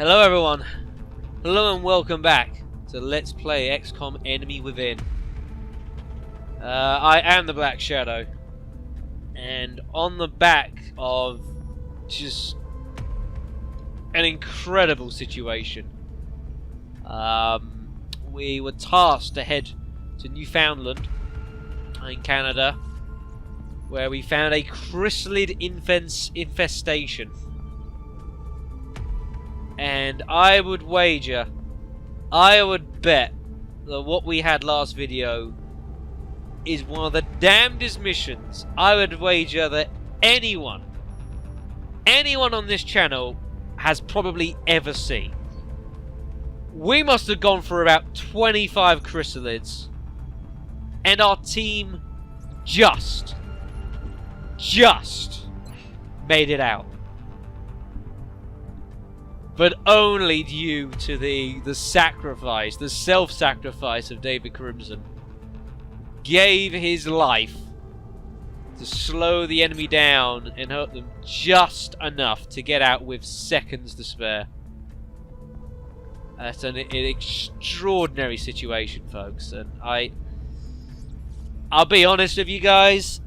Hello everyone, hello and welcome back to Let's Play XCOM Enemy Within. I am the Black Shadow, and on the back of just an incredible situation, we were tasked to head to Newfoundland in Canada, where we found a Chryssalid infestation. And I would wager, I would bet that what we had last video is one of the damnedest missions I would wager that anyone on this channel has probably ever seen. We must have gone for about 25 Chrysalids, and our team just made it out. But only due to the sacrifice, the self-sacrifice of David Crimson. Gave his life to slow the enemy down and hurt them just enough to get out with seconds to spare. That's an extraordinary situation, folks, and I'll be honest with you guys.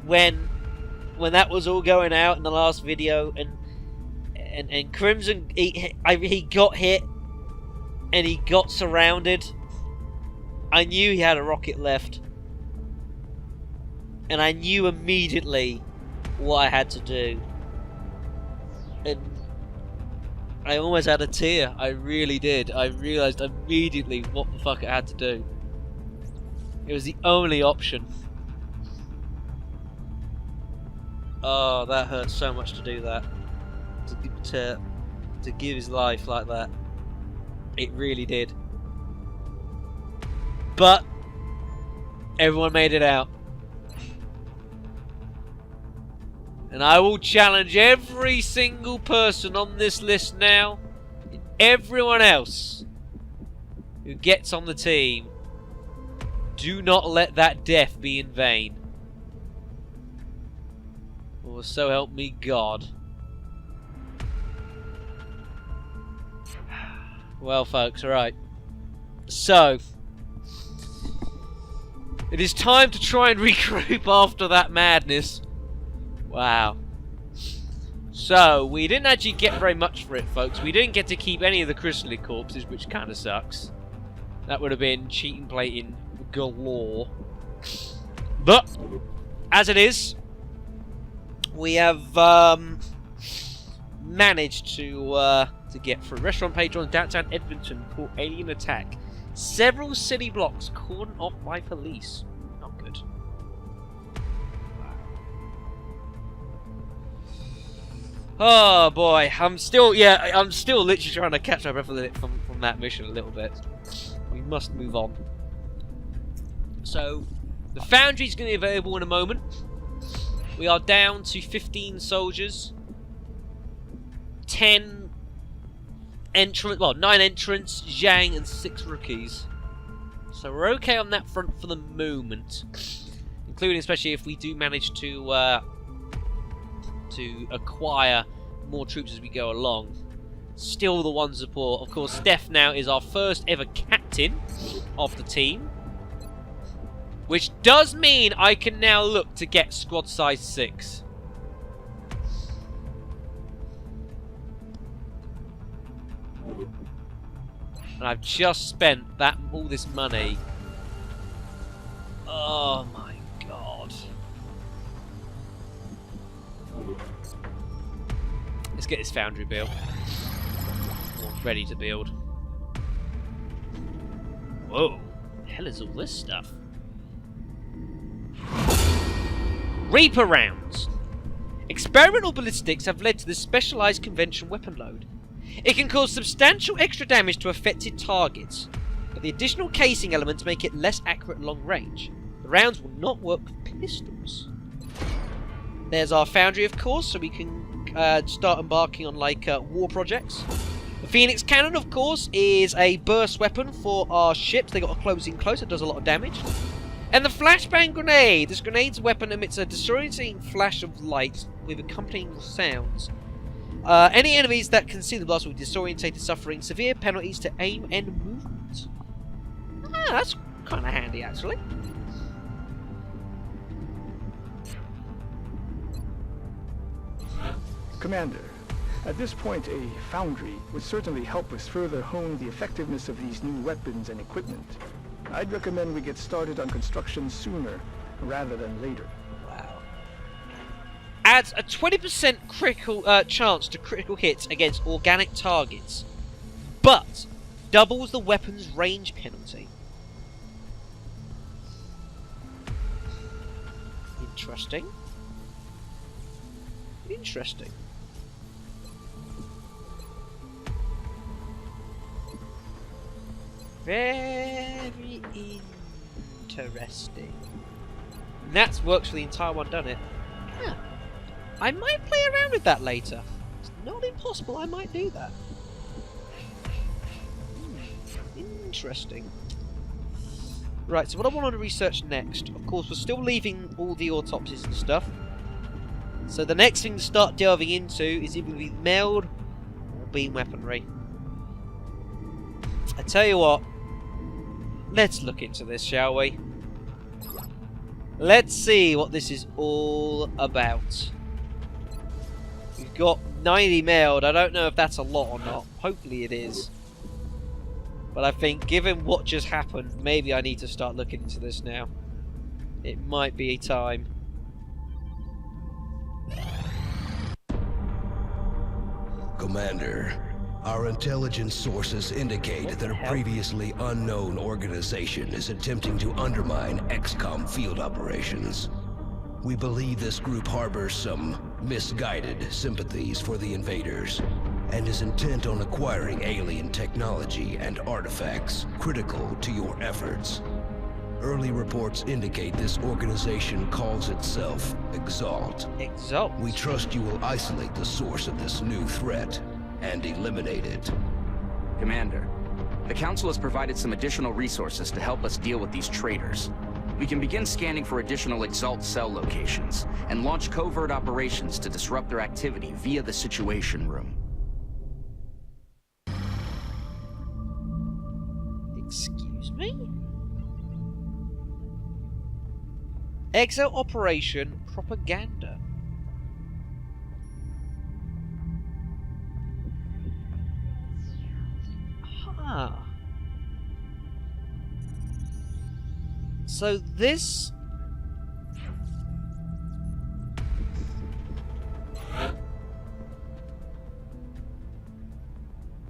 When that was all going out in the last video, and Crimson, he got hit and he got surrounded, I knew he had a rocket left, and I knew immediately what I had to do, and I almost had a tear. I really did. I realised immediately what the fuck I had to do. It was the only option. Oh, that hurt so much to do that. To give his life like that. It really did. But everyone made it out. And I will challenge every single person on this list now, and everyone else who gets on the team, do not let that death be in vain. Or so help me God. Well, folks, alright. So, it is time to try and regroup after that madness. Wow. So, we didn't actually get very much for it, folks. We didn't get to keep any of the Chryssalid corpses, which kind of sucks. That would have been cheating plating galore. But, as it is, we have managed to get through. Restaurant patrons, downtown Edmonton, report alien attack. Several city blocks cordoned off by police. Not good. Oh boy, I'm still literally trying to catch my breath from that mission a little bit. We must move on. So, the foundry is going to be available in a moment. We are down to 15 soldiers, 9 entrants, Zhang, and 6 rookies. So we're okay on that front for the moment, including especially if we do manage to acquire more troops as we go along. Still the one support. Of course, Steph now is our first ever captain of the team, which does mean I can now look to get squad size 6. And I've just spent all this money. Oh my god. Let's get this foundry built. Or ready to build. Whoa. The hell is all this stuff? Reaper rounds. Experimental ballistics have led to this specialized convention weapon load. It can cause substantial extra damage to affected targets, but the additional casing elements make it less accurate long range. The rounds will not work with pistols. There's our foundry, of course, so we can start embarking on war projects. The Phoenix cannon, of course, is a burst weapon for our ships. They got a closing close that does a lot of damage. And the flashbang grenade. This grenade's weapon emits a disorientating flash of light with accompanying sounds. Any enemies that can see the blast will be disorientated, suffering severe penalties to aim and movement. Ah, that's kind of handy, actually. Commander, at this point a foundry would certainly help us further hone the effectiveness of these new weapons and equipment. I'd recommend we get started on construction sooner rather than later. Wow. Adds a 20% critical chance to critical hits against organic targets, but doubles the weapon's range penalty. Interesting. Interesting. Very interesting. And that works for the entire one, doesn't it? Yeah. I might play around with that later. It's not impossible, I might do that. Interesting. Right, so what I want to research next, of course, we're still leaving all the autopsies and stuff. So the next thing to start delving into is either going to be mailed or beam weaponry. I tell you what, let's look into this, shall we? Let's see what this is all about. We've got 90 mailed. I don't know if that's a lot or not. Hopefully it is. But I think, given what just happened, maybe I need to start looking into this now. It might be time. Commander, our intelligence sources indicate that a previously unknown organization is attempting to undermine XCOM field operations. We believe this group harbors some misguided sympathies for the invaders and is intent on acquiring alien technology and artifacts critical to your efforts. Early reports indicate this organization calls itself Exalt. Exalt? We trust you will isolate the source of this new threat and eliminate it. Commander, the Council has provided some additional resources to help us deal with these traitors. We can begin scanning for additional Exalt cell locations and launch covert operations to disrupt their activity via the Situation Room. Excuse me? Exo Operation Propaganda. Huh. So this...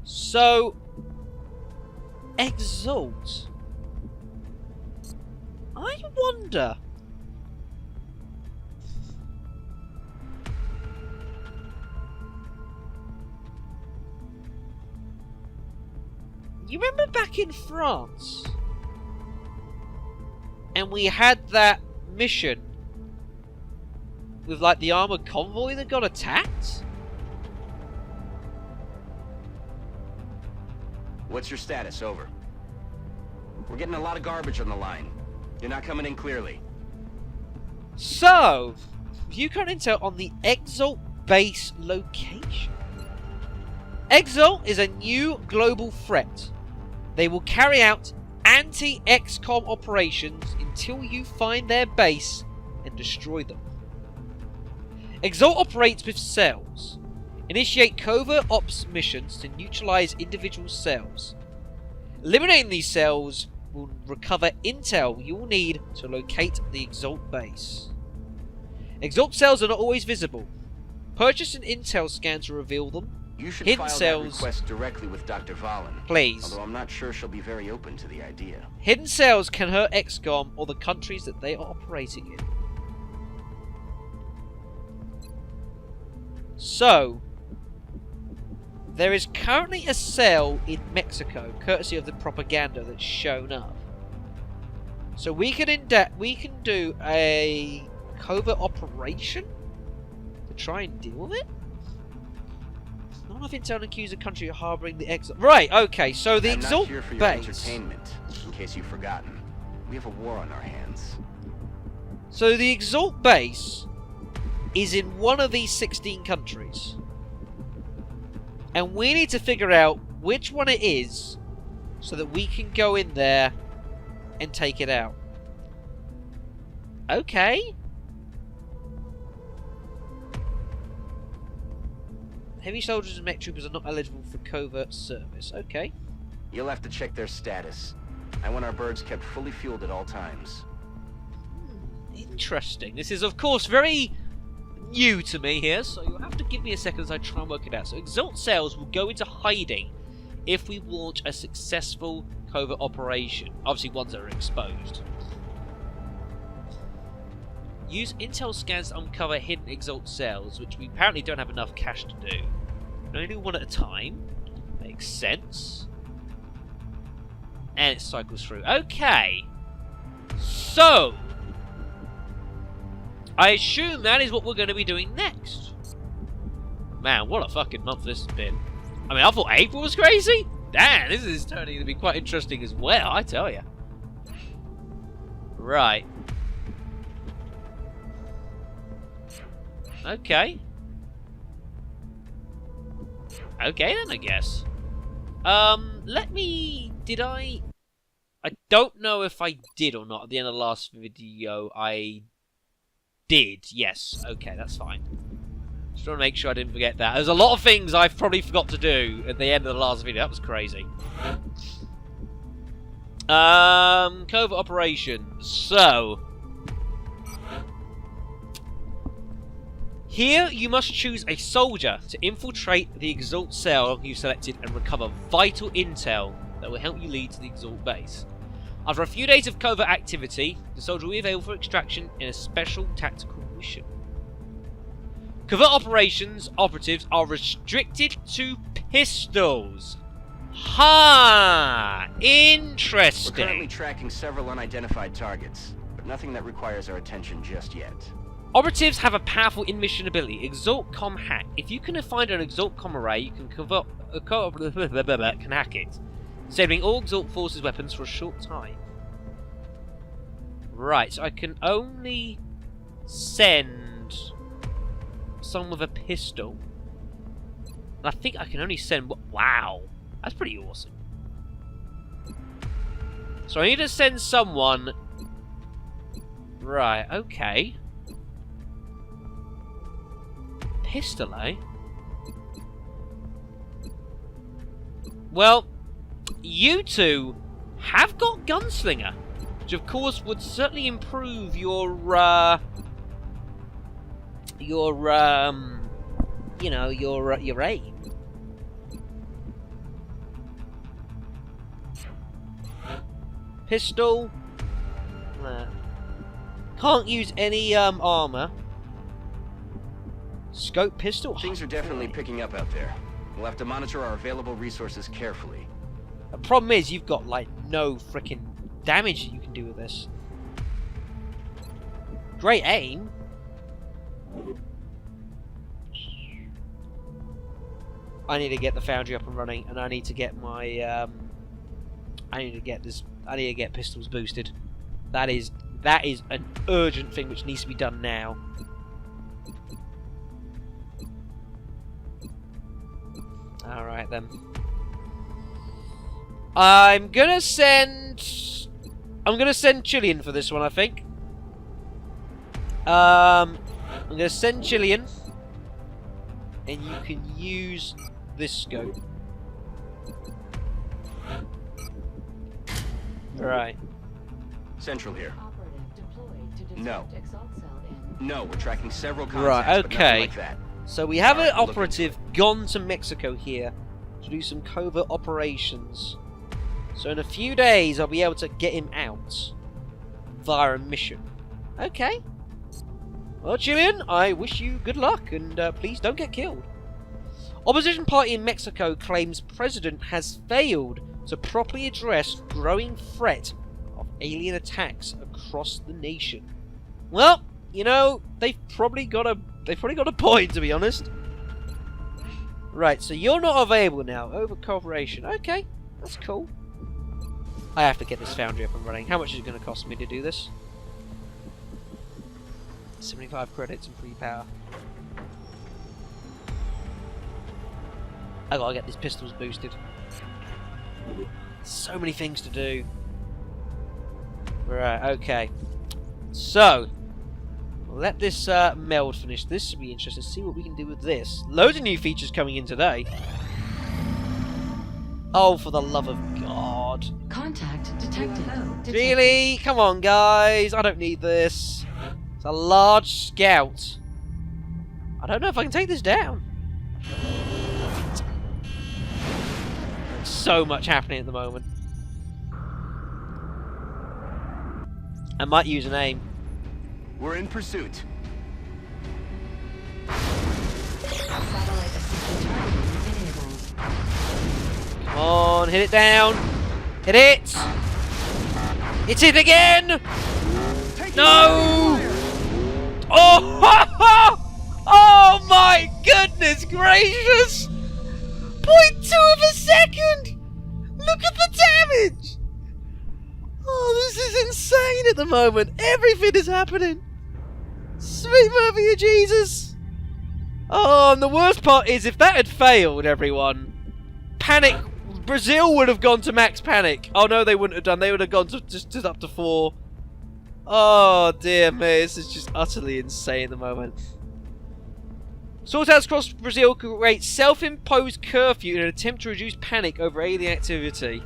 So... Exalt. I wonder... You remember back in France? And we had that mission with like the armored convoy that got attacked? What's your status? Over. We're getting a lot of garbage on the line. You're not coming in clearly. So, view current intel on the Exalt base location. Exalt is a new global threat. They will carry out anti-XCOM operations until you find their base and destroy them. Exalt operates with cells. Initiate covert ops missions to neutralize individual cells. Eliminating these cells will recover intel you will need to locate the Exalt base. Exalt cells are not always visible. Purchase an intel scan to reveal them. You should Hidden file cells, that request directly with Dr. Valen. Please. Although I'm not sure she'll be very open to the idea. Hidden cells can hurt XCOM or the countries that they are operating in. So, there is currently a cell in Mexico, courtesy of the propaganda that's shown up. So we can do a covert operation to try and deal with it. Not enough intel to accuse a country of harboring the Exalt. Right, okay, so the Exalt I'm not here for your base. entertainment, in case you've forgotten. We have a war on our hands. So the Exalt base is in one of these 16 countries. And we need to figure out which one it is so that we can go in there and take it out. Okay. Heavy soldiers and mech troopers are not eligible for covert service. Okay. You'll have to check their status. I want our birds kept fully fueled at all times. Interesting. This is, of course, very new to me here, so you'll have to give me a second as I try and work it out. So Exalt cells will go into hiding if we launch a successful covert operation. Obviously, ones that are exposed. Use intel scans to uncover hidden Exalt cells, which we apparently don't have enough cash to do. We only do one at a time. Makes sense. And it cycles through. Okay. So, I assume that is what we're going to be doing next. Man, what a fucking month this has been. I mean, I thought April was crazy. Damn, this is turning to be quite interesting as well, I tell you. Right. Okay. Okay then, I guess. Let me... Did I don't know if I did or not. At the end of the last video, I did. Yes. Okay, that's fine. Just want to make sure I didn't forget that. There's a lot of things I probably forgot to do at the end of the last video. That was crazy. Covert operation. So... Here, you must choose a soldier to infiltrate the Exalt cell you selected and recover vital intel that will help you lead to the Exalt base. After a few days of covert activity, the soldier will be available for extraction in a special tactical mission. Covert operations operatives are restricted to pistols. Ha! Interesting. We're currently tracking several unidentified targets, but nothing that requires our attention just yet. Operatives have a powerful in-mission ability, Exalt Com Hack. If you can find an Exalt Com array, you can can hack it, disabling all Exalt Forces weapons for a short time. Right, so I can only send someone with a pistol. And I think I can only send... Wow, that's pretty awesome. So I need to send someone... Right, okay. Pistol, eh? Well, you two have got Gunslinger, which of course would certainly improve your you know, your aim. Pistol. Can't use any armor. Scope pistol. Things are definitely picking up out there. We'll have to monitor our available resources carefully. The problem is you've got like no freaking damage that you can do with this. Great aim. I need to get the foundry up and running, and I need to get my I need to get pistols boosted. That is an urgent thing which needs to be done now. Alright then. I'm gonna send Chilean for this one, I think. I'm gonna send Chilean, and you can use this scope. Right. Central here. No. No, we're tracking several contacts, right, but okay. nothing like that. So we have an Alright, operative gone to Mexico here to do some covert operations. So in a few days I'll be able to get him out via a mission. Okay. Well, Chilean, I wish you good luck, and please don't get killed. Opposition party in Mexico claims president has failed to properly address growing threat of alien attacks across the nation. Well, you know, they've probably got a point, to be honest. Right, so you're not available now. Over cooperation. Okay, that's cool. I have to get this foundry up and running. How much is it going to cost me to do this? 75 credits and free power. I gotta get these pistols boosted. So many things to do. Right, okay. So, we'll let this meld finish. This should be interesting. See what we can do with this. Loads of new features coming in today. Oh, for the love of God. Contact detected. Really? Come on, guys. I don't need this. It's a large scout. I don't know if I can take this down. So much happening at the moment. I might use an aim. We're in pursuit. Satellite assisted targeting enabled. Come on, hit it down. Hit it. It's it again. No. Oh! Oh my goodness gracious! 0.2 of a second! Look at the damage! Oh, this is insane at the moment. Everything is happening. Sweet mother of Jesus! Oh, and the worst part is if that had failed, everyone, panic. Brazil would have gone to max panic. Oh no, they wouldn't have done. They would have gone to just up to 4. Oh dear me, this is just utterly insane at the moment. Sortouts across Brazil create self-imposed curfew in an attempt to reduce panic over alien activity.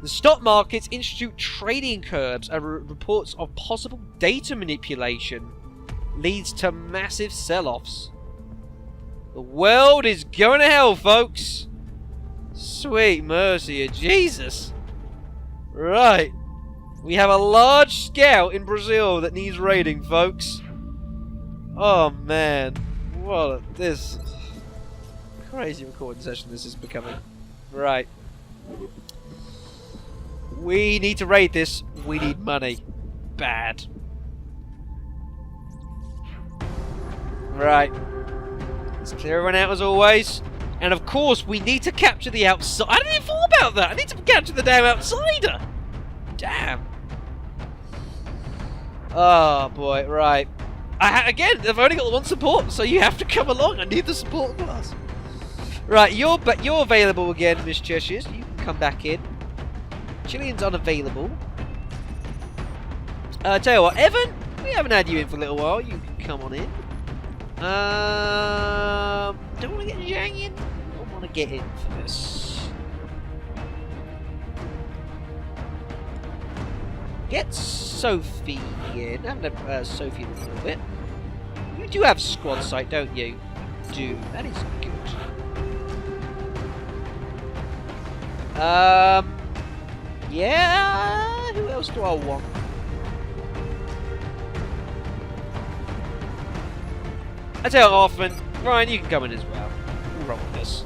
The stock markets institute trading curbs and reports of possible data manipulation leads to massive sell-offs. The world is going to hell, folks. Sweet mercy of Jesus. Right. We have a large scout in Brazil that needs raiding, folks. Oh, man. What this crazy recording session this is becoming. Right. We need to raid this. We need money. Bad. Right. Let's clear everyone out as always. And of course, we need to capture the outside. I didn't even thought about that. I need to capture the damn outsider. Damn. Oh boy. Right. Again, I've only got one support, so you have to come along. I need the support class. Right, you're available again, Miss Cheshires. You can come back in. Chilean's unavailable. Tell you what, Evan, we haven't had you in for a little while. You can come on in. Don't want to get Zhang in. Don't want to get in for this. Get Sophie in. I haven't had Sophie in a little bit. You do have squad sight, don't you? You do. That is good. Yeah. Who else do I want? I tell you often, Ryan, you can come in as well. What's wrong with this?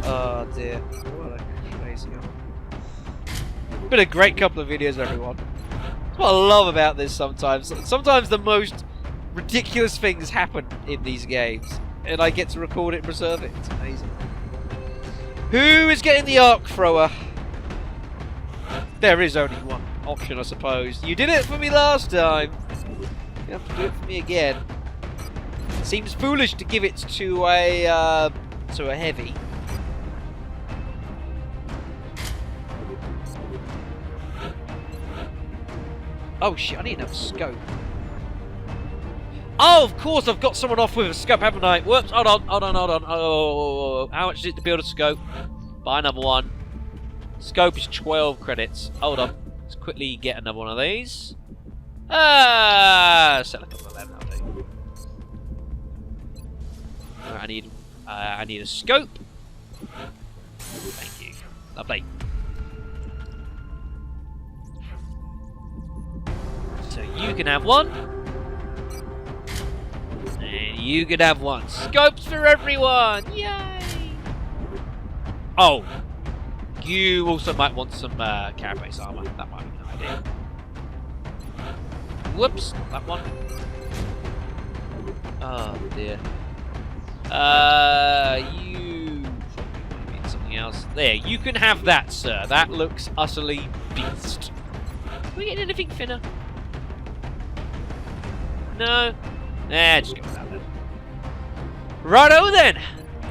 Oh dear. What a crazy one. Been a great couple of videos, everyone. That's what I love about this sometimes. Sometimes the most ridiculous things happen in these games, and I get to record it and preserve it. It's amazing. Who is getting the arc thrower? There is only one option, I suppose. You did it for me last time. You have to do it for me again. Seems foolish to give it to a heavy. Oh shit, I need another scope. Oh, of course, I've got someone off with a scope, haven't I? Whoops, hold on. Oh, how much is it to build a scope? Buy another one. Scope is 12 credits. Hold on. Let's quickly get another one of these. Sell a couple of them, that'll do. Alright, I need a scope. Thank you. Lovely. So you can have one. And you can have one. Scopes for everyone! Yay! Oh. You also might want some carapace armor. That might be an idea. Whoops, not that one. Oh dear. You probably need something else. There, you can have that, sir. That looks utterly beast. Can we get anything thinner? No? Nah, just go with that then. Righto then!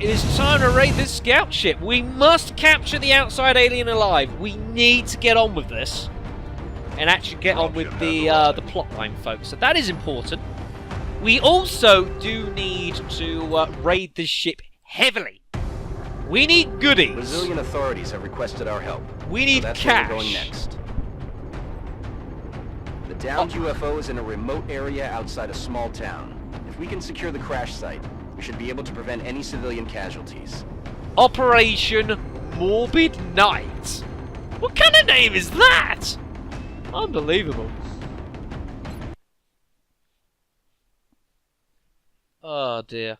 It is time to raid this scout ship. We must capture the outside alien alive. We need to get on with this. And actually get on with the plot line, folks. So that is important. We also do need to raid this ship heavily. We need goodies. Brazilian authorities have requested our help. We need so that's cash. Where we're going next. The downed UFO is in a remote area outside a small town. If we can secure the crash site, we should be able to prevent any civilian casualties. Operation Morbid Night. What kind of name is that? Unbelievable. Oh dear.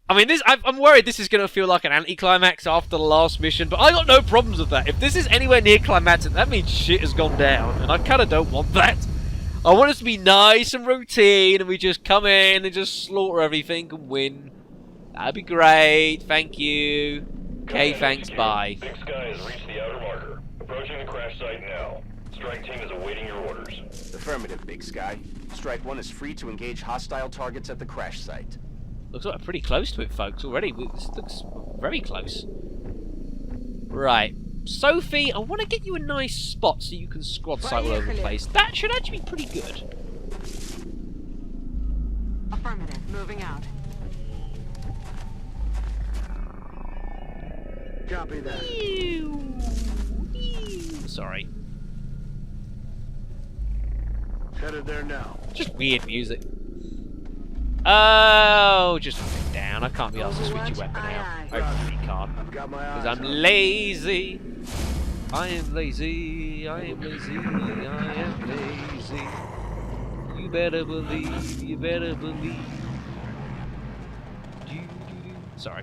I mean, I'm worried this is going to feel like an anticlimax after the last mission, but I got no problems with that. If this is anywhere near climactic, that means shit has gone down, and I kind of don't want that. I want us to be nice and routine, and we just come in and just slaughter everything and win. That'd be great. Thank you. Okay, thanks. Bye. Big Sky has reached the outer marker. Approaching the crash site now. Strike team is awaiting your orders. Affirmative, Big Sky. Strike 1 is free to engage hostile targets at the crash site. Looks like we're pretty close to it, folks, already. This looks very close. Right. Sophie, I want to get you a nice spot so you can squad sight all over the place. That should actually be pretty good. Affirmative. Moving out. Copy that. Sorry. Headed there now. Just weird music. Oh, just put it down. I can't be asked to switch your weapon out. I really can't. Because I'm lazy. I am lazy. I am lazy. I am lazy. You better believe. You better believe. Sorry.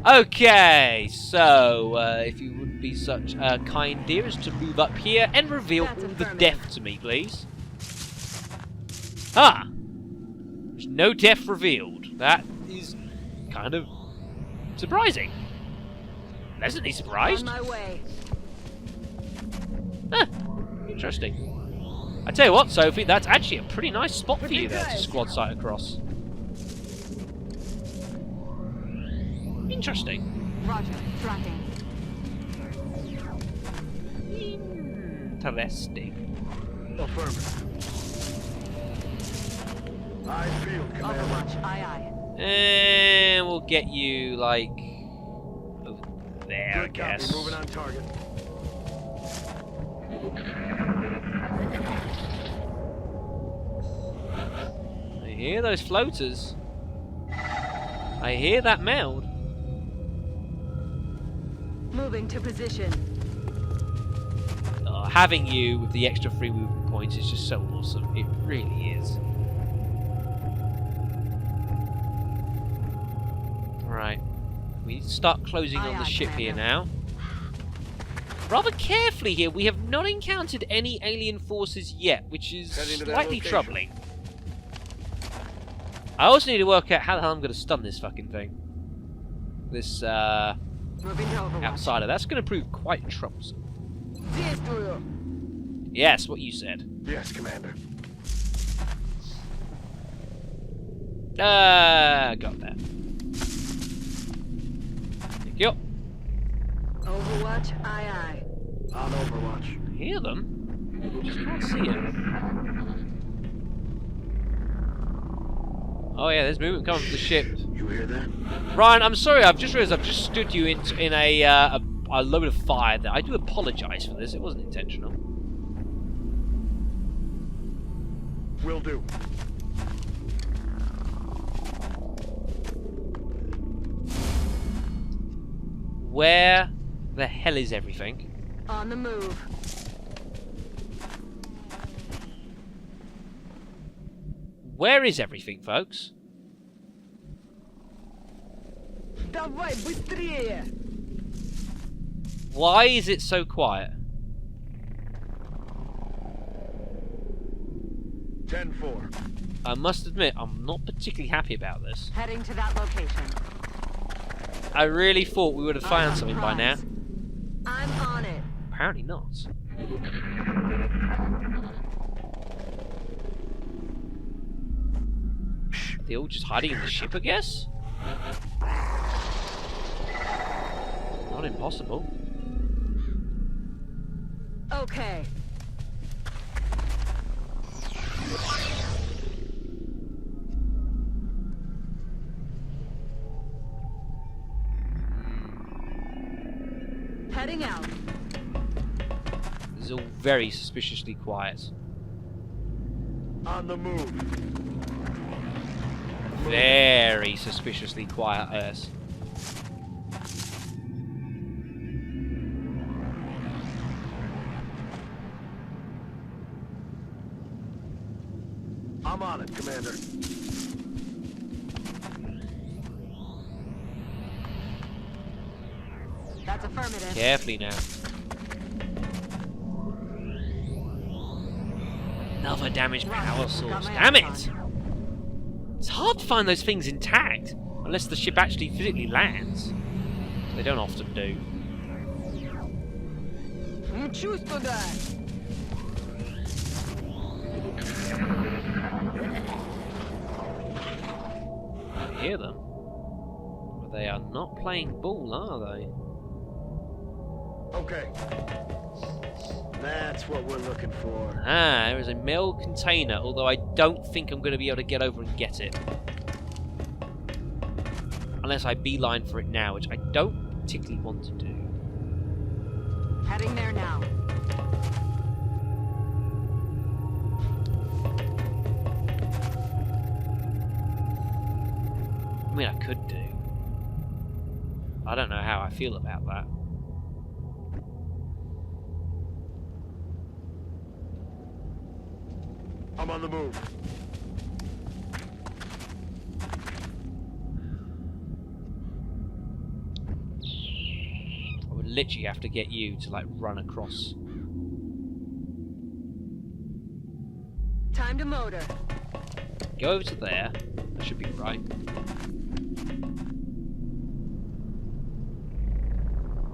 Okay, so if you would be such kind dear as to move up here and reveal all the death to me, please. Ah! There's no death revealed. That is kind of surprising. Pleasantly surprised. On my way. Huh. Interesting. I tell you what, Sophie, that's actually a pretty nice spot for you there to squad sight across. Interesting. Roger. Tracking. Interesting. Affirmative. I feel, Commander. Overwatch. Aye, aye. And we'll get you, like, over there, I guess. Moving on target. I hear those floaters. I hear that mound. Moving to position. Oh, having you with the extra free movement points is just so awesome. It really is. Right. We need to start closing on the ship here now. Rather carefully here, we have not encountered any alien forces yet, which is slightly troubling. I also need to work out how the hell I'm going to stun this fucking thing. This, Moving to Overwatch. outsider. That's going to prove quite troublesome. Yes, what you said. Yes, Commander. Got that. Thank you. Overwatch. Aye, aye. On Overwatch. I hear them. Just can't see them. Oh yeah, there's movement coming from the ship. You hear that? Ryan, I'm sorry, I've just realised I've just stood you in a load of fire there. I do apologise for this, it wasn't intentional. Will do. Where the hell is everything? On the move. Where is everything, folks? Давай, быстрее! Why is it so quiet? 10-4. I must admit, I'm not particularly happy about this. Heading to that location. I really thought we would have found something by now. I'm on it. Apparently not. They're all just hiding in the ship, I guess? Not impossible. Okay. Heading out. This is all very suspiciously quiet. On the move. Very suspiciously quiet, yes. I'm on it, Commander. That's affirmative. Carefully now. Another damaged power source. Damn it! It's hard to find those things intact, unless the ship actually physically lands. They don't often do. Чувствую, да. I hear them. But they are not playing ball, are they? Okay. That's what we're looking for. Ah, there is a mail container, although I don't think I'm going to be able to get over and get it. Unless I beeline for it now, which I don't particularly want to do. Heading there now. I mean, I could do. I don't know how I feel about that. I'm on the move. I would literally have to get you to, like, run across. Time to motor. Go over to there. That should be right.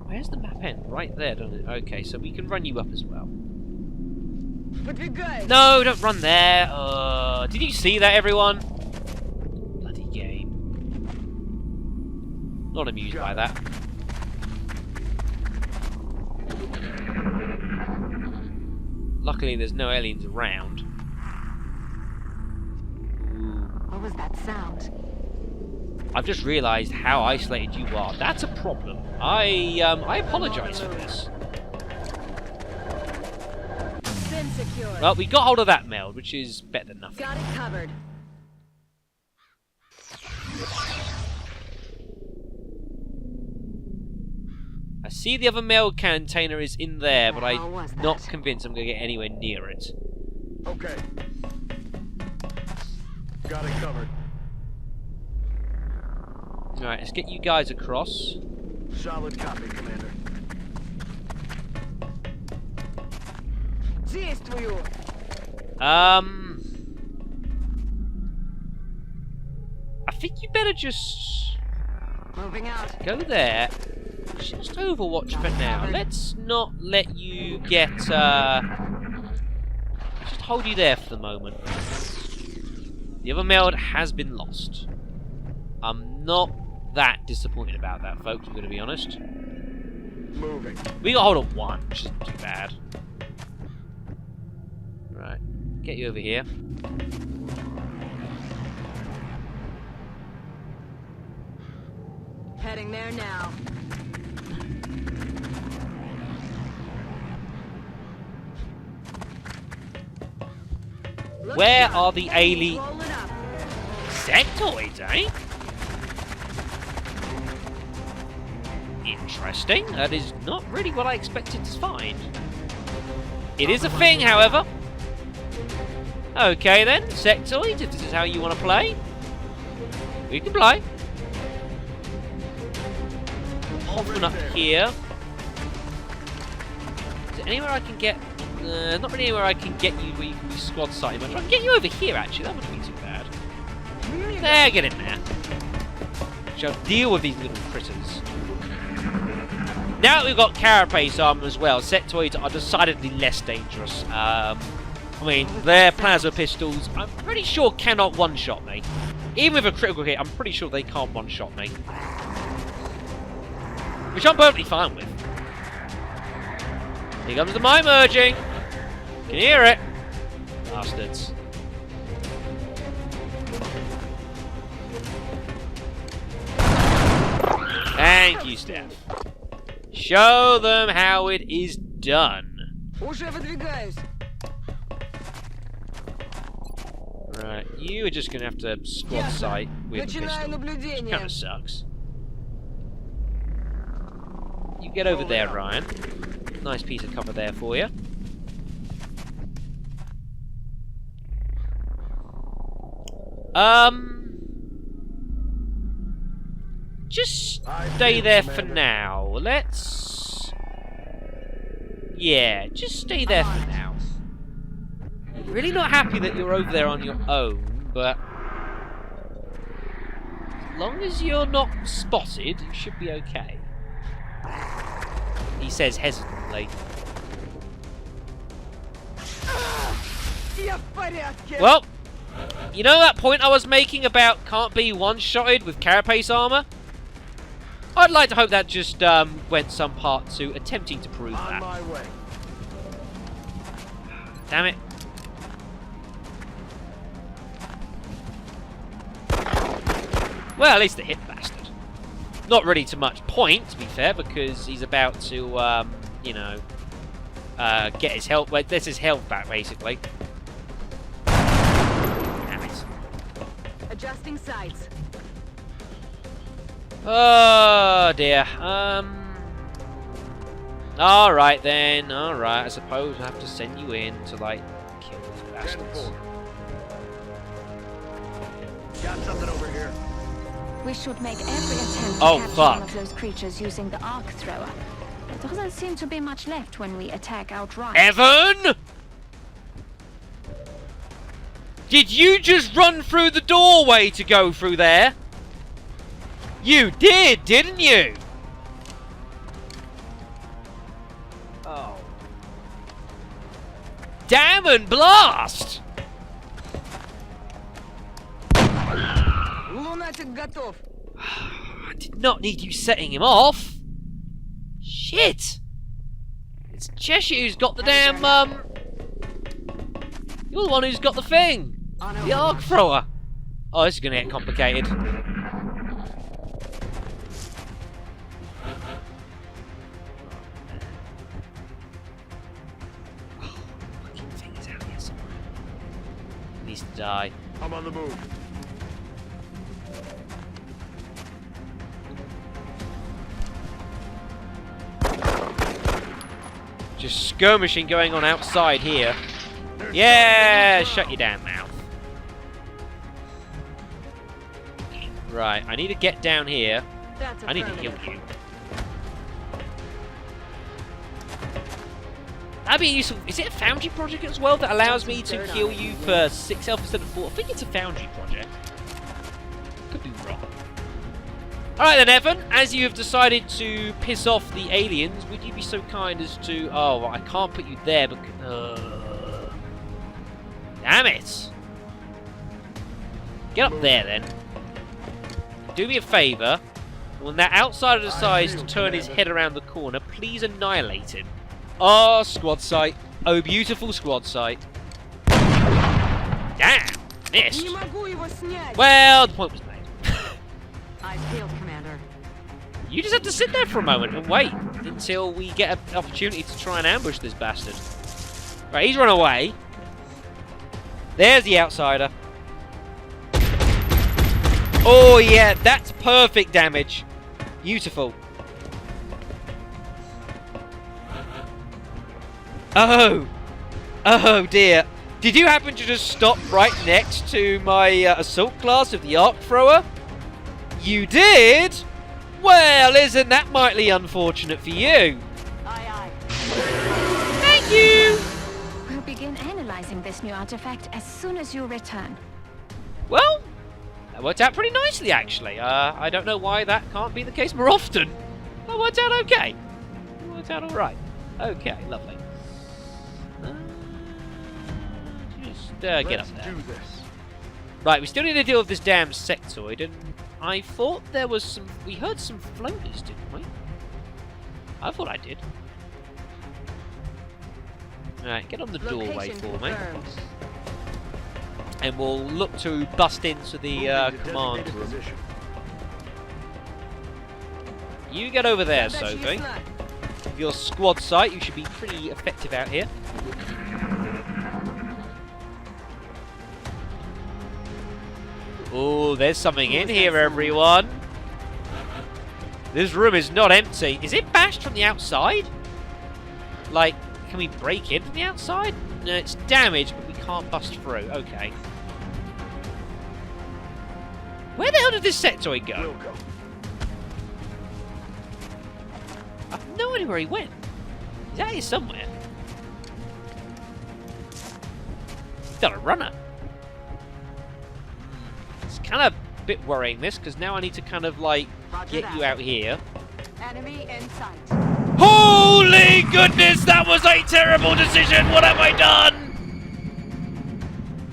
Where's the map end? Right there, doesn't it? Okay, so we can run you up as well. Подвигай. No, don't run there. Did you see that, everyone? Bloody game. Not amused by that. Luckily, there's no aliens around. What was that sound? I've just realised how isolated you are. That's a problem. I apologise for this. Been secured. Well, we got hold of that meld, which is better than nothing. Got it covered. I see the other meld container is in there, but How was I'm that? not convinced I'm going to get anywhere near it. Okay. Got it covered. Alright, let's get you guys across. Solid copy, Commander. Действую. I think you better just Moving out. go there. Just overwatch for now. Let's not let you get, just hold you there for the moment. The other meld has been lost. I'm not that disappointed about that, folks, I'm going to be honest. Moving. We got hold of one, which isn't too bad. Right, get you over here. Heading there now. Look Where sharp. are the alien Rolling up. sectoids, eh? Interesting. That is not really what I expected to find. It is a thing, however. Okay then, sectoids, if this is how you want to play, we can play. Hoffman up here. Is there anywhere I can get? Not really anywhere I can get you where you can be squad sighted, but I can get you over here actually, that wouldn't be too bad. There, get in there. Shall deal with these little critters. Now that we've got carapace armor as well, sectoids are decidedly less dangerous. I mean, their plasma pistols, I'm pretty sure cannot one-shot me. Even with a critical hit, I'm pretty sure they can't one-shot me. Which I'm perfectly fine with. Here comes the mine merging. Can you hear it? Bastards. Thank you, Steph. Show them how it is done. Уже выдвигаюсь. Right, you are just going to have to squad sight with a Начинаю pistol. наблюдение. Kind of sucks. You get over there, Ryan. Nice piece of cover there for you. Just stay there for now. Let's... Yeah, just stay there for now. Really not happy that you're over there on your own, but... as long as you're not spotted, you should be okay. He says hesitantly. Я в порядке. Well, you know that point I was making about can't be one-shotted with carapace armor? I'd like to hope that just went some part to attempting to prove that. On my way. Damn it. Well, at least the hit bastard. Not really to much point, to be fair, because he's about to, you know, get his health. Well, that's his health back, basically. Damn it. Adjusting sights. Oh dear. Alright then. Alright, I suppose I have to send you in to, like, kill these bastards. Got something over here. We should make every attempt to Oh, capture fuck. one of those creatures using the arc thrower. There doesn't seem to be much left when we attack outright. Evan! Did you just run through the doorway to go through there? You did, didn't you? Oh. Damn and blast! Лунатик готов. I did not need you setting him off. Shit! It's Cheshire who's got the damn, You're the one who's got the thing! The arc thrower! Oh, this is gonna get complicated. Oh, fucking thing is out here somewhere. He needs to die. I'm on the move. Just skirmishing going on outside here. Yeah, shut your damn mouth. Right, I need to get down here. That's I need to kill you. That'd be useful. Is it a foundry project as well that allows me to kill you for 6 health instead of 4? I think it's a foundry project. Could be wrong. Alright then, Evan, as you have decided to piss off the aliens, would you be so kind as to... Oh, well, I can't put you there because... Damn it! Get up there then. Do me a favour. When that outsider decides to turn his head around the corner, please annihilate him. Oh, squad sight. Oh, beautiful squad sight. Damn! Missed. Не могу его снять. Well, the point was made. I failed, Commander. You just have to sit there for a moment and wait until we get an opportunity to try and ambush this bastard. Right, he's run away. There's the outsider. Oh yeah, that's perfect damage. Beautiful. Oh! Oh dear. Did you happen to just stop right next to my assault class of the arc thrower? You did? Well, isn't that mightily unfortunate for you? Aye, aye. Thank you! We'll begin analyzing this new artifact as soon as you return. Well, that worked out pretty nicely, actually. I don't know why that can't be the case more often. That worked out okay. It worked out alright. Okay, lovely. Just get up there. Do this. Right, we still need to deal with this damn sectoid, and I thought there was some... We heard some floaters, didn't we? I thought I did. Alright, get on the doorway for me. And we'll look to bust into the command room. You get over there, Sophie. With your squad sight, you should be pretty effective out here. Oh, there's something in here, everyone. This room is not empty. Is it bashed from the outside? Like, can we break in from the outside? No, it's damaged, but we can't bust through. Okay. Where the hell did this sectoid go? I have no idea where he went. He's out here somewhere. He's got a runner. It's kind of a bit worrying, this, because now I need to kind of, like, get you out here. Enemy in sight. Holy goodness, that was a terrible decision! What have I done?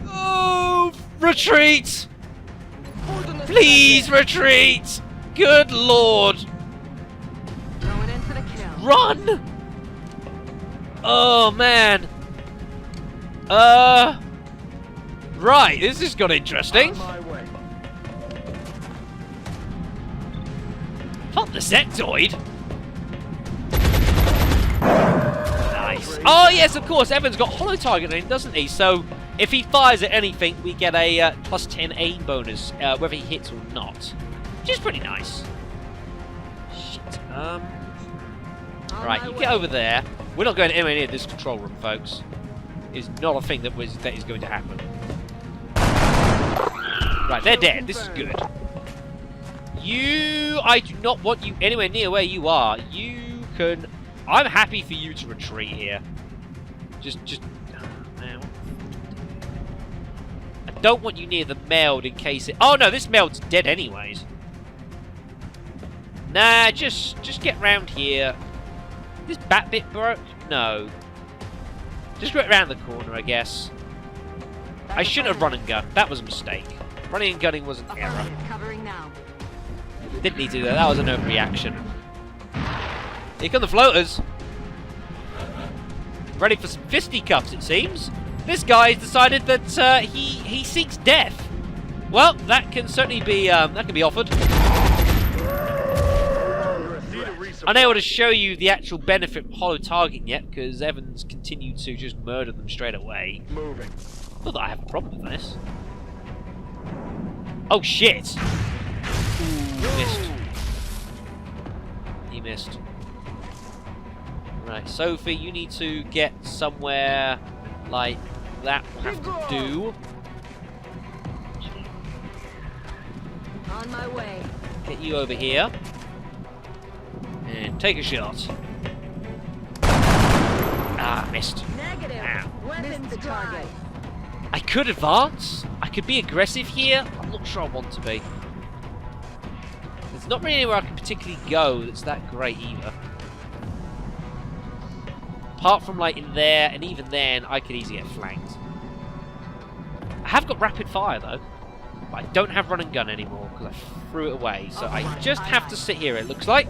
Oh, retreat! Please retreat! Good lord! Going in for the kill. Run! Oh man. Right, this has got interesting. Fuck the sectoid. Nice. Oh yes, of course, Evan's got holo targeting, doesn't he? So if he fires at anything, we get a plus 10 aim bonus, whether he hits or not. Which is pretty nice. Shit. Right, you get over there. We're not going anywhere near this control room, folks. It's not a thing that is going to happen. Right, they're dead. This is good. I do not want you anywhere near where you are. You can... I'm happy for you to retreat here. Just... Now. I don't want you near the meld in case it... Oh no, this meld's dead anyways. Nah, just get round here. This bat bit broke? No. Just get around the corner, I guess. I shouldn't have run and gun. That was a mistake. Running and gunning was an error. Covering now. Didn't need to do that. That was an overreaction. Here come the floaters. Ready for some fisticuffs, it seems. This guy's decided that he seeks death. Well, that can certainly be offered. Unable to show you the actual benefit of holo targeting yet, because Evans continued to just murder them straight away. Moving. Not that I have a problem with this. Oh shit! Ooh, missed. He missed. Right, Sophie, you need to get somewhere like that. Will have to do. On my way. Get you over here. And take a shot. Ah, missed. Negative. Ow. Weapons the target. I could advance. I could be aggressive here. I'm not sure I want to be. There's not really anywhere I can particularly go that's that great either. Apart from like in there, and even then, I could easily get flanked. I have got rapid fire though. But I don't have run and gun anymore because I threw it away. So I just have to sit here, it looks like.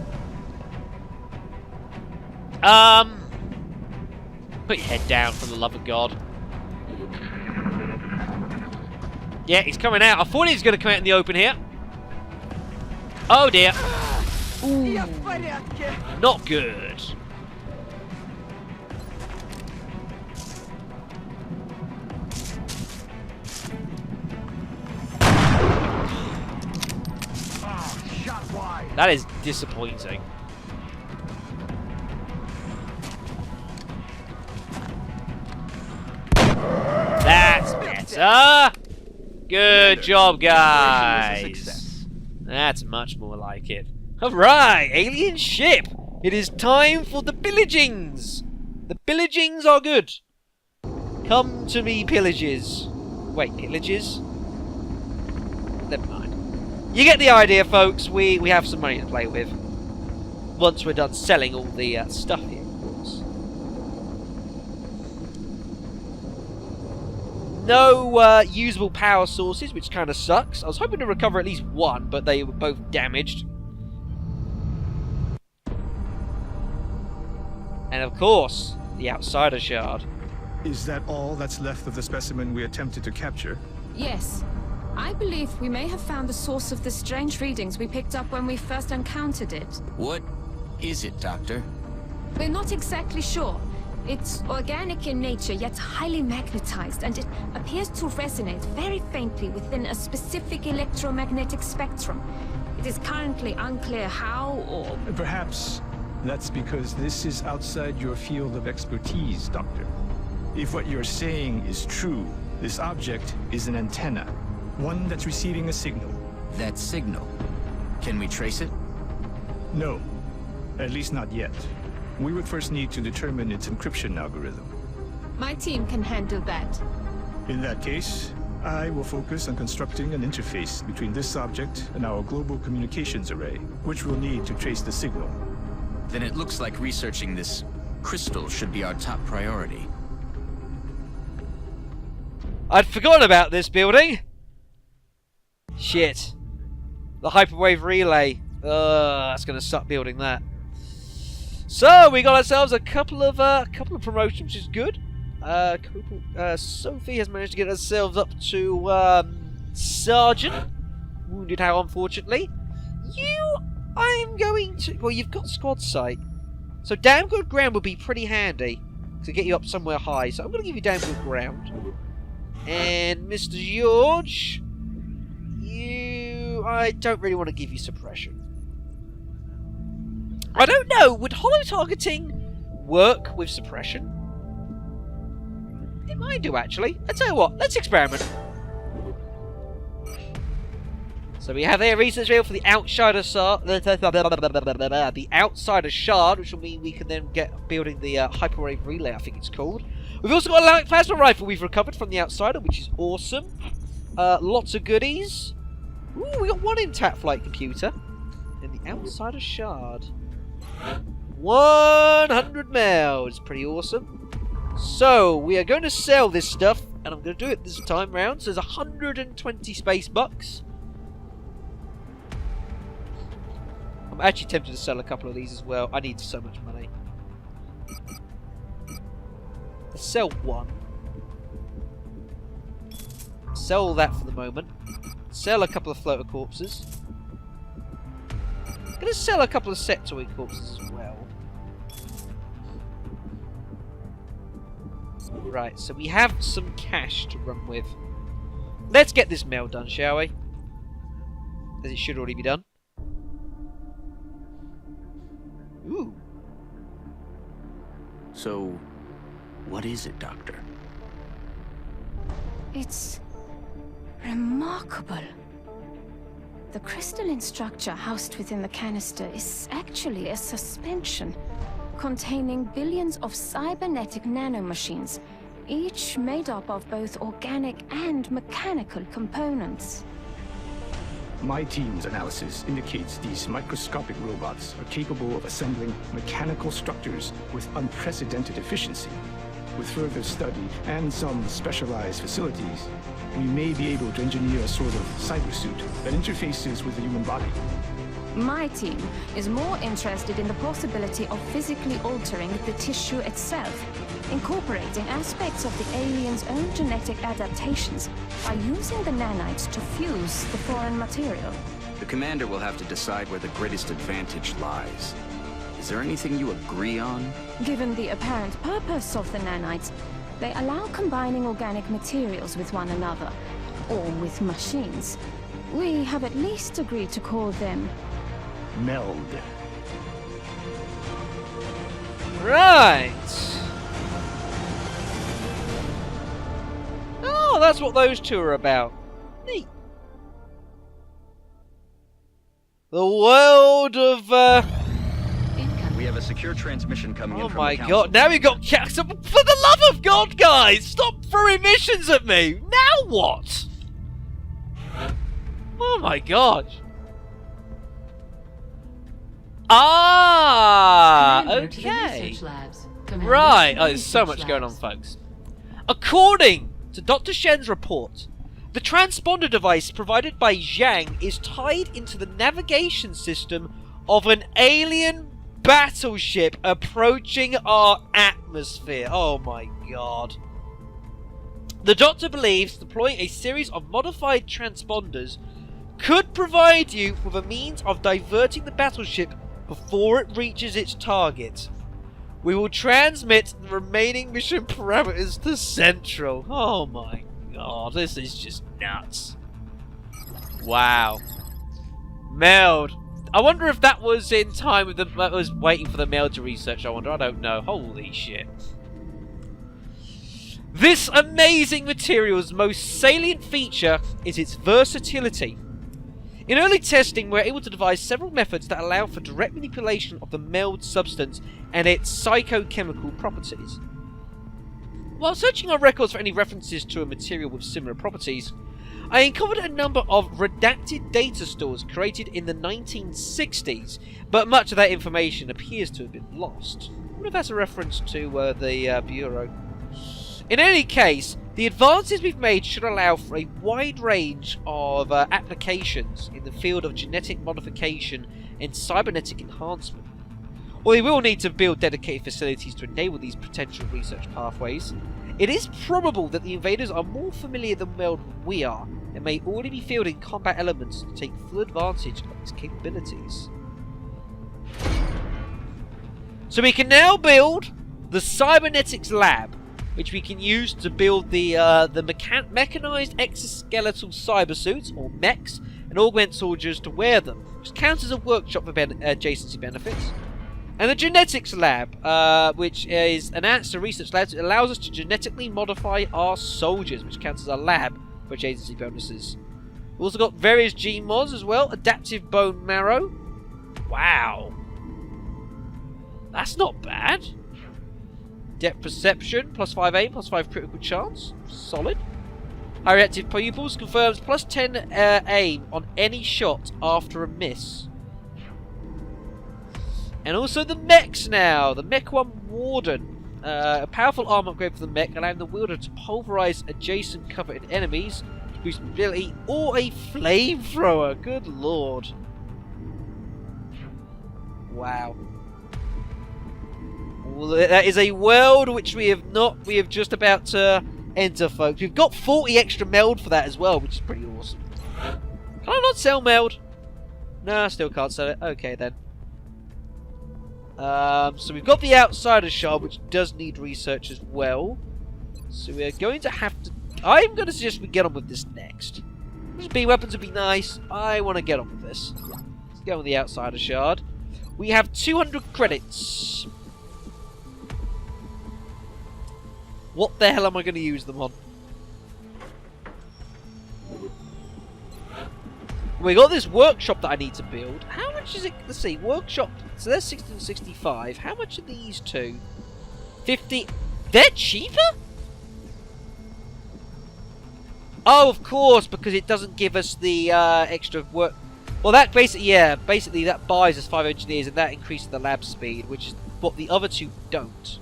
Put your head down for the love of God. Yeah, he's coming out. I thought he was going to come out in the open here. Oh dear. Ooh. Not good. That is disappointing. That's better. Good job, guys. That's much more like it. Alright, alien ship. It is time for the pillagings. The pillagings are good. Come to me, pillages. Wait, pillages? Never mind. You get the idea, folks. We have some money to play with. Once we're done selling all the stuff here, of course. No usable power sources, which kind of sucks. I was hoping to recover at least one, but they were both damaged. And of course, the outsider shard. Is that all that's left of the specimen we attempted to capture? Yes. I believe we may have found the source of the strange readings we picked up when we first encountered it. What is it, Doctor? We're not exactly sure. It's organic in nature, yet highly magnetized, and it appears to resonate very faintly within a specific electromagnetic spectrum. It is currently unclear how or... Perhaps that's because this is outside your field of expertise, Doctor. If what you're saying is true, this object is an antenna. One that's receiving a signal. That signal. Can we trace it? No. At least not yet. We would first need to determine its encryption algorithm. My team can handle that. In that case, I will focus on constructing an interface between this object and our global communications array, which we'll need to trace the signal. Then it looks like researching this crystal should be our top priority. I'd forgotten about this building! Shit. The hyperwave relay. That's gonna suck building that. So we got ourselves a couple of promotions, which is good. Sophie has managed to get herself up to Sergeant. Wounded how, unfortunately. I'm going to... Well, you've got squad sight. So damn good ground would be pretty handy to get you up somewhere high. So I'm going to give you damn good ground. And Mr. George, I don't really want to give you suppression. I don't know, would holo-targeting work with suppression? It might do, actually. I tell you what, let's experiment. So we have a research rail for the outsider shard, which will mean we can then get building the hyperwave relay, I think it's called. We've also got a light plasma rifle we've recovered from the outsider, which is awesome. Lots of goodies. Ooh, we got one intact flight computer. And the outsider shard. 100 mils. Pretty awesome. So, we are going to sell this stuff, and I'm going to do it this time round. So there's 120 space bucks. I'm actually tempted to sell a couple of these as well. I need so much money. Let's sell one. Sell that for the moment. Sell a couple of floater corpses. I'm going to sell a couple of sectoid corpses as well. Right, so we have some cash to run with. Let's get this mail done, shall we? As it should already be done. Ooh. So, what is it, Doctor? It's remarkable. The crystalline structure housed within the canister is actually a suspension containing billions of cybernetic nanomachines, each made up of both organic and mechanical components. My team's analysis indicates these microscopic robots are capable of assembling mechanical structures with unprecedented efficiency. With further study and some specialized facilities, we may be able to engineer a sort of cybersuit that interfaces with the human body. My team is more interested in the possibility of physically altering the tissue itself, incorporating aspects of the alien's own genetic adaptations by using the nanites to fuse the foreign material. The commander will have to decide where the greatest advantage lies. Is there anything you agree on? Given the apparent purpose of the nanites, they allow combining organic materials with one another, or with machines. We have at least agreed to call them Meld. Right. Oh, that's what those two are about. Neat. The world of, We have a secure transmission coming in Oh from my the council. god, now we got for the love of God, guys! Stop throwing missions at me! Now what? Oh my god. Ah, Commander to the okay. research labs. Commander Right, to the there's so research much going on, labs. folks. According to Dr. Shen's report, the transponder device provided by Zhang is tied into the navigation system of an alien battleship approaching our atmosphere. Oh my god. The Doctor believes deploying a series of modified transponders could provide you with a means of diverting the battleship before it reaches its target. We will transmit the remaining mission parameters to Central. Oh my god, this is just nuts. Wow. Meld. I wonder if that was in time with that was waiting for the Meld to research, I wonder. I don't know. Holy shit. This amazing material's most salient feature is its versatility. In early testing, we're able to devise several methods that allow for direct manipulation of the Meld substance and its psychochemical properties. While searching our records for any references to a material with similar properties, I uncovered a number of redacted data stores created in the 1960s, but much of that information appears to have been lost. I wonder if that's a reference to the Bureau. In any case, the advances we've made should allow for a wide range of applications in the field of genetic modification and cybernetic enhancement. While we will need to build dedicated facilities to enable these potential research pathways, it is probable that the invaders are more familiar than Meld than we are, and may already be fielding combat elements to take full advantage of its capabilities. So we can now build the Cybernetics Lab, which we can use to build the mechanized exoskeletal cybersuits, or mechs, and augment soldiers to wear them, which counts as a workshop for adjacency benefits. And the Genetics Lab, which is an answer research lab that allows us to genetically modify our soldiers, which counts as a lab for adjacency bonuses. We've also got various gene mods as well, adaptive bone marrow. Wow. That's not bad. Depth perception, +5 aim, +5 critical chance. Solid. High reactive pupils confirms +10 aim on any shot after a miss. And also the mechs now. The Mech 1 Warden. A powerful arm upgrade for the mech, allowing the wielder to pulverize adjacent coveted enemies, to boost mobility, or a flamethrower. Good lord. Wow. Well, that is a world which we have just about to enter, folks. We've got 40 extra Meld for that as well, which is pretty awesome. Can I not sell Meld? No, I still can't sell it. Okay then. So we've got the Outsider Shard, which does need research as well. So we're going to have to... I'm going to suggest we get on with this next. B weapons would be nice. I want to get on with this. Let's go with the Outsider Shard. We have 200 credits. What the hell am I going to use them on? We got this workshop that I need to build. How much is it? Let's see. Workshop. So there's 1665. How much are these two? 50. They're cheaper? Oh, of course, because it doesn't give us the extra work. Well, that basically, yeah, basically that buys us 5 engineers and that increases the lab speed, which is what the other two don't.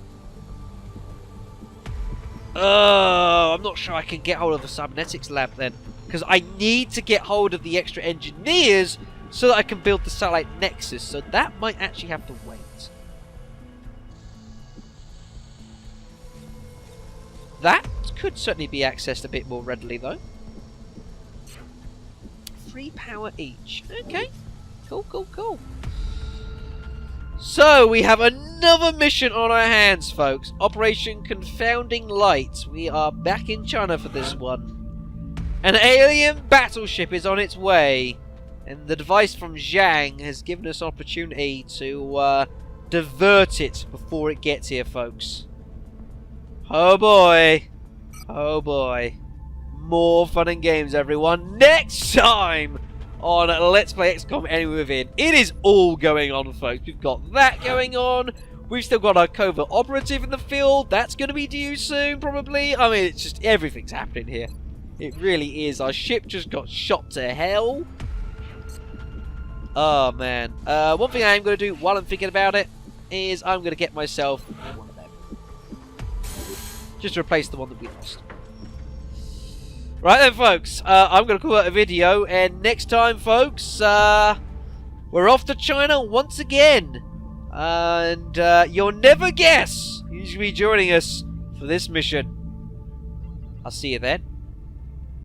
Oh, I'm not sure I can get hold of the Cybernetics Lab then. Because I need to get hold of the extra engineers so that I can build the satellite nexus. So that might actually have to wait. That could certainly be accessed a bit more readily though. 3 power each. Okay. Cool, cool, cool. So, we have another mission on our hands, folks. Operation Confounding Light. We are back in China for this one. An alien battleship is on its way. And the device from Zhang has given us opportunity to divert it before it gets here, folks. Oh boy. Oh boy. More fun and games, everyone. Next time on Let's Play XCOM Enemy Within. It is all going on, folks. We've got that going on. We've still got our covert operative in the field. That's going to be due soon, probably. I mean, it's just everything's happening here. It really is. Our ship just got shot to hell. Oh, man. One thing I am going to do while I'm thinking about it is I'm going to get myself one of them. Just to replace the one that we lost. Right then, folks, I'm going to call that a video, and next time, folks, we're off to China once again. And you'll never guess who's going to be joining us for this mission. I'll see you then.